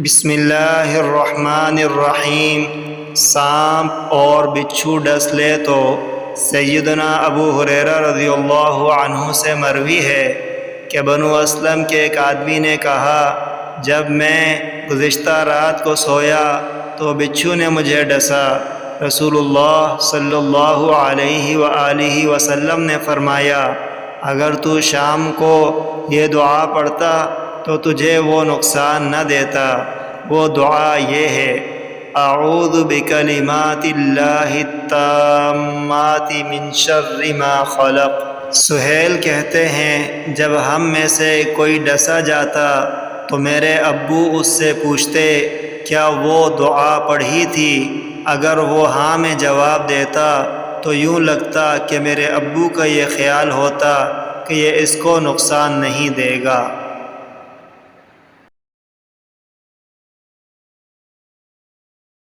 بسم اللہ الرحمن الرحیم۔ سانپ اور بچھو ڈس لے تو سیدنا ابو ہریرہ رضی اللہ عنہ سے مروی ہے کہ بنو اسلم کے ایک آدمی نے کہا، جب میں گزشتہ رات کو سویا تو بچھو نے مجھے ڈسا۔ رسول اللہ صلی اللہ علیہ وآلہ وسلم نے فرمایا، اگر تو شام کو یہ دعا پڑھتا تو تجھے وہ نقصان نہ دیتا۔ وہ دعا یہ ہے، اعوذ بکلمات اللہ التامات من شر ما خلق۔ سہیل کہتے ہیں، جب ہم میں سے کوئی ڈسا جاتا تو میرے ابو اس سے پوچھتے، کیا وہ دعا پڑھی تھی؟ اگر وہ ہاں میں جواب دیتا تو یوں لگتا کہ میرے ابو کا یہ خیال ہوتا کہ یہ اس کو نقصان نہیں دے گا۔